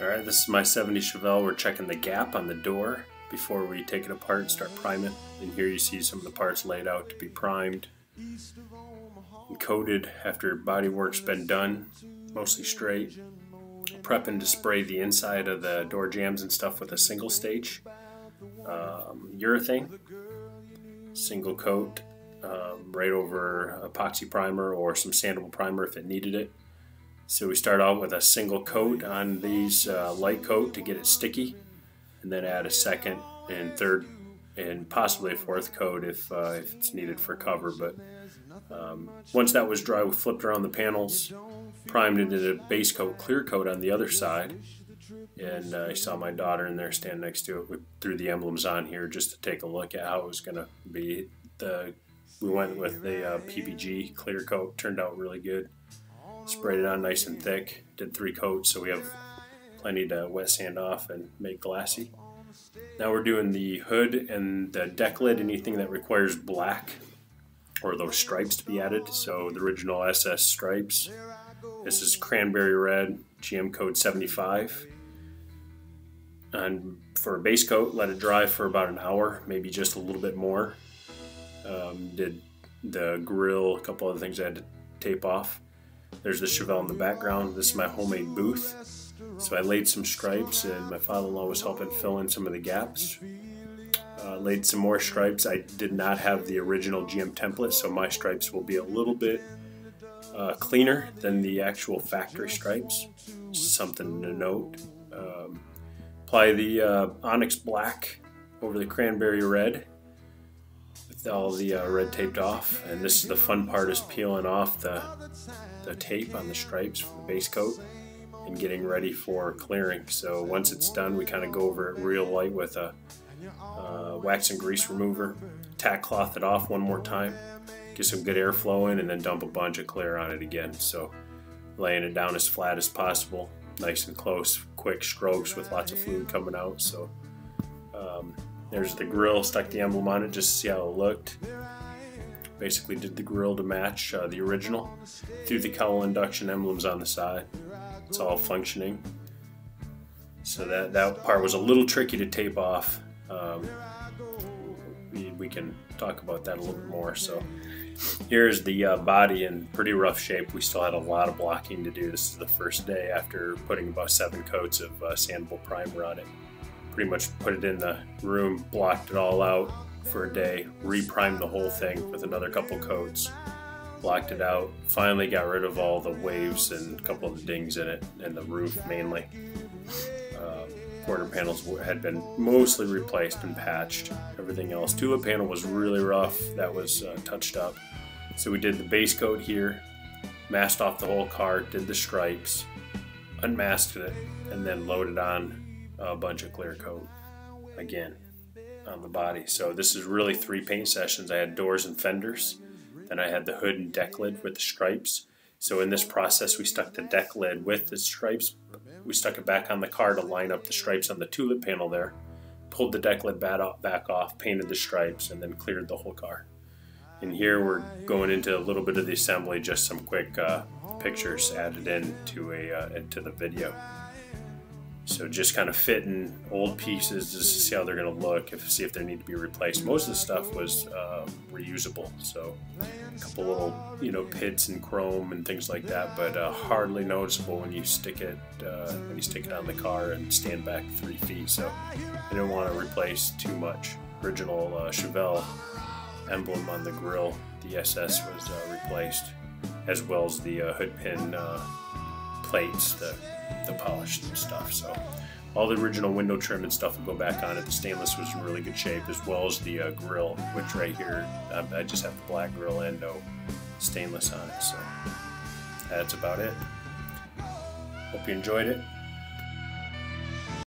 Alright, this is my 70 Chevelle. We're checking the gap on the door before we take it apart and start priming. And here you see some of the parts laid out to be primed and coated after body work's been done, mostly straight. Prepping to spray the inside of the door jambs and stuff with a single stage urethane, single coat, right over epoxy primer or some sandable primer if it needed it. So we start out with a single coat on these, light coat to get it sticky, and then add a second and third and possibly a fourth coat if it's needed for cover. But once that was dry, we flipped around the panels, primed it in a base coat, clear coat on the other side, and I saw my daughter in there standing next to it. We threw the emblems on here just to take a look at how it was going to be. We went with the PPG clear coat, turned out really good. Sprayed it on nice and thick, did 3 coats so we have plenty to wet sand off and make glassy. Now we're doing the hood and the deck lid, anything that requires black or those stripes to be added. So the original SS stripes. This is cranberry red, GM code 75. And for a base coat, let it dry for about an hour, maybe just a little bit more. Did the grill, a couple other things I had to tape off. There's the Chevelle in the background. This is my homemade booth. So I laid some stripes and my father-in-law was helping fill in some of the gaps. Laid some more stripes. I did not have the original GM template, so my stripes will be a little bit cleaner than the actual factory stripes. Something to note. Apply the onyx black over the cranberry red with all the red taped off, and this is the fun part, is peeling off the tape on the stripes for the base coat and getting ready for clearing. So once it's done, we kind of go over it real light with a wax and grease remover, tack cloth it off one more time, get some good airflow in, and then dump a bunch of clear on it again. So laying it down as flat as possible, nice and close, quick strokes with lots of fluid coming out. So there's the grill, stuck the emblem on it just to see how it looked. Basically did the grill to match the original. Threw the cowl induction emblems on the side. It's all functioning. So that part was a little tricky to tape off. We can talk about that a little bit more. So here's the body in pretty rough shape. We still had a lot of blocking to do. This is the first day after putting about 7 coats of sandable primer on it. Pretty much put it in the room, blocked it all out for a day, reprimed the whole thing with another couple coats, blocked it out, finally got rid of all the waves and a couple of the dings in it, and the roof mainly. Quarter panels had been mostly replaced and patched. Everything else, tulip panel was really rough, that was touched up. So we did the base coat here, masked off the whole car, did the stripes, unmasked it, and then loaded on a bunch of clear coat again on the body. So this is really 3 paint sessions. I had doors and fenders, then I had the hood and deck lid with the stripes. So in this process we stuck the deck lid with the stripes. We stuck it back on the car to line up the stripes on the tulip panel there, pulled the deck lid back off, painted the stripes, and then cleared the whole car. And here we're going into a little bit of the assembly, just some quick pictures added into the video. So just kind of fitting old pieces just to see how they're going to look, see if they need to be replaced. Most of the stuff was reusable, so a couple little pits and chrome and things like that, but hardly noticeable when you stick it on the car and stand back 3 feet. So I didn't want to replace too much. Original Chevelle emblem on the grill, the SS, was replaced, as well as the hood pin plates, the polished stuff. So all the original window trim and stuff will go back on it. The stainless was in really good shape, as well as the grill, which right here I just have the black grill and no stainless on it. So that's about it. Hope you enjoyed it.